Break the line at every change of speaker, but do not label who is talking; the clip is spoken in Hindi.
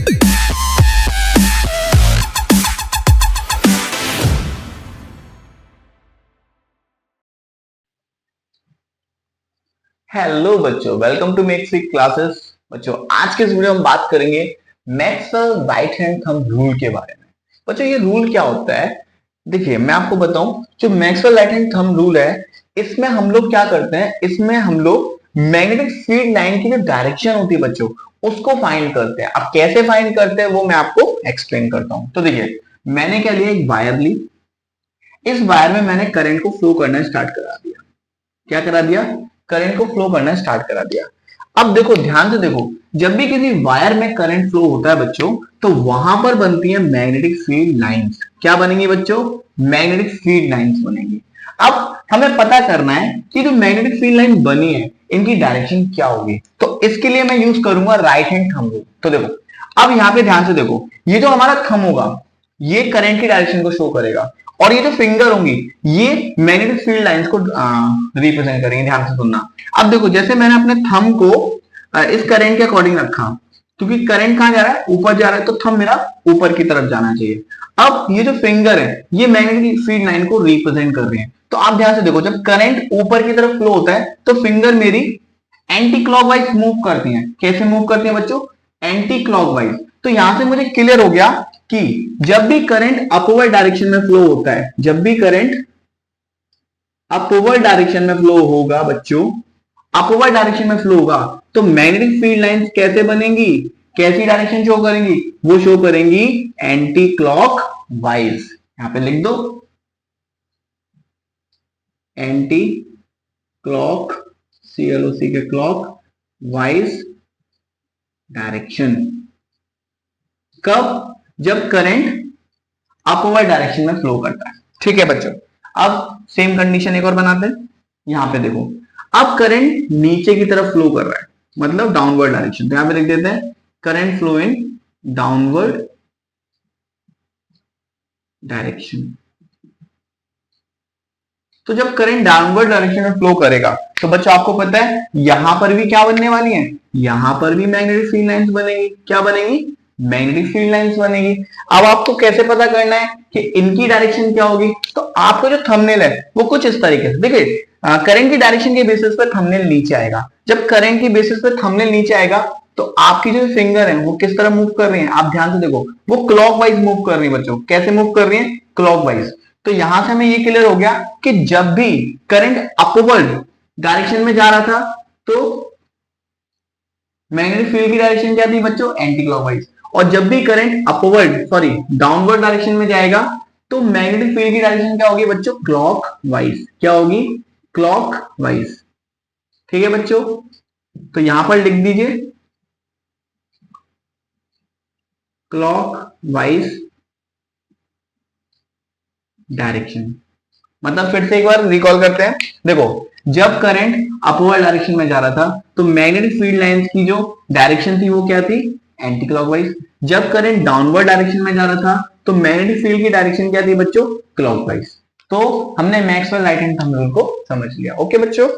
हेलो बच्चों, वेलकम टू मैक्स क्लासेस। बच्चों, आज के इस वीडियो में हम बात करेंगे Maxwell right hand thumb rule के बारे में। बच्चों, ये रूल क्या होता है? देखिए, मैं आपको बताऊं, जो Maxwell right hand thumb rule है, इसमें हम लोग क्या करते हैं, इसमें हम लोग मैग्नेटिक फील्ड लाइन की जो डायरेक्शन होती है बच्चों, उसको फाइंड करते हैं। अब कैसे फाइंड करते हैं वो मैं आपको एक्सप्लेन करता हूं। तो देखिए, मैंने क्या लिया, एक वायर ली। इस वायर में मैंने करंट को फ्लो करना स्टार्ट करा दिया। क्या करा दिया? करंट को फ्लो करना स्टार्ट करा दिया। अब देखो, ध्यान से देखो, जब भी किसी वायर में करंट फ्लो होता है बच्चों, तो वहां पर बनती है मैग्नेटिक फील्ड लाइंस। क्या बनेंगी बच्चों? मैग्नेटिक फील्ड लाइंस बनेंगी। अब हमें पता करना है कि जो मैग्नेटिक फील्ड लाइन बनी है, इनकी डायरेक्शन क्या होगी। तो इसके लिए मैं यूज करूंगा राइट हैंड थंब रूल। तो देखो, अब यहां पे ध्यान से देखो, ये जो हमारा थंब होगा, ये करंट की डायरेक्शन को शो करेगा, और ये जो फिंगर होंगी, ये मैग्नेटिक फील्ड लाइंस को रिप्रेजेंट करेंगे। ध्यान से सुनना। अब देखो, जैसे मैंने अपने थंब को इस करंट के अकॉर्डिंग रखा, क्योंकि करंट कहां जा रहा है? ऊपर जा रहा है, तो थंब मेरा ऊपर की तरफ जाना चाहिए। अब ये जो फिंगर है, ये मैग्नेटिक फील्ड लाइन को रिप्रेजेंट कर रहे हैं। तो आप ध्यान से देखो, जब करंट ऊपर की तरफ फ्लो होता है, तो फिंगर मेरी एंटी क्लॉकवाइज मूव करती है। कैसे मूव करती है बच्चों? Anti clockwise. तो यहां से मुझे क्लियर हो गया कि जब भी करंट अपवर्ड डायरेक्शन में फ्लो होता है, जब भी करंट अपवर्ड डायरेक्शन में फ्लो होगा बच्चों, अपवर्ड डायरेक्शन में फ्लो होगा, तो मैग्नेटिक फील्ड लाइंस कैसे बनेंगी? कैसी डायरेक्शन शो करेंगी? वो शो करेंगी एंटी क्लॉक वाइज। यहां पे लिख दो, एंटी क्लॉक, CLOC के क्लॉक वाइज डायरेक्शन। कब? जब करंट अपवर्ड डायरेक्शन में फ्लो करता है। ठीक है बच्चों, अब सेम कंडीशन एक और बनाते हैं। यहां पे देखो, अब करंट नीचे की तरफ फ्लो कर रहा है, मतलब डाउनवर्ड डायरेक्शन। तो यहां पे लिख देते हैं current flow in downward direction. तो जब करंट डाउनवर्ड डायरेक्शन में फ्लो करेगा, तो बच्चों आपको पता है यहां पर भी क्या बनने वाली है? यहां पर भी मैग्नेटिक फील्ड लाइंस बनेगी। क्या बनेगी? मैग्नेटिक फील्ड लाइंस बनेगी। अब आपको कैसे पता करना है कि इनकी डायरेक्शन क्या होगी? तो आपको जो थंबनेल है वो कुछ इस तरीके से, देखिए, करंट की डायरेक्शन के बेसिस पर थंबनेल नीचे आएगा। जब करंट की बेसिस पर थंबनेल नीचे आएगा, तो आपकी जो फिंगर है वो किस तरह मूव कर रही है? आप ध्यान से देखो, वो क्लॉकवाइज मूव कर रही है बच्चों। कैसे मूव कर रही है? क्लॉकवाइज। तो यहां से हमें ये क्लियर हो गया कि जब भी करंट अपवर्ड डायरेक्शन में जा रहा था, तो मैग्नेटिक फील्ड की डायरेक्शन क्या थी बच्चों? Anti clockwise. और जब भी करंट डाउनवर्ड डायरेक्शन में जाएगा, तो मैग्नेटिक फील्ड की डायरेक्शन क्या होगी बच्चों? Clock wise. क्या होगी? Clock wise. ठीक है बच्चों, तो यहां पर लिख दीजिए क्लॉक वाइज डायरेक्शन। मतलब फिर से एक बार रिकॉल करते हैं। देखो, जब करंट अपवर्ड डायरेक्शन में जा रहा था, तो मैग्नेटिक फील्ड लाइंस की जो डायरेक्शन थी वो क्या थी? Anti clockwise. जब करंट डाउनवर्ड डायरेक्शन में जा रहा था, तो मैग्नेटिक फील्ड की डायरेक्शन क्या थी बच्चों? क्लॉकवाइज। तो हमने Maxwell right hand thumb rule को समझ लिया। ओके बच्चों।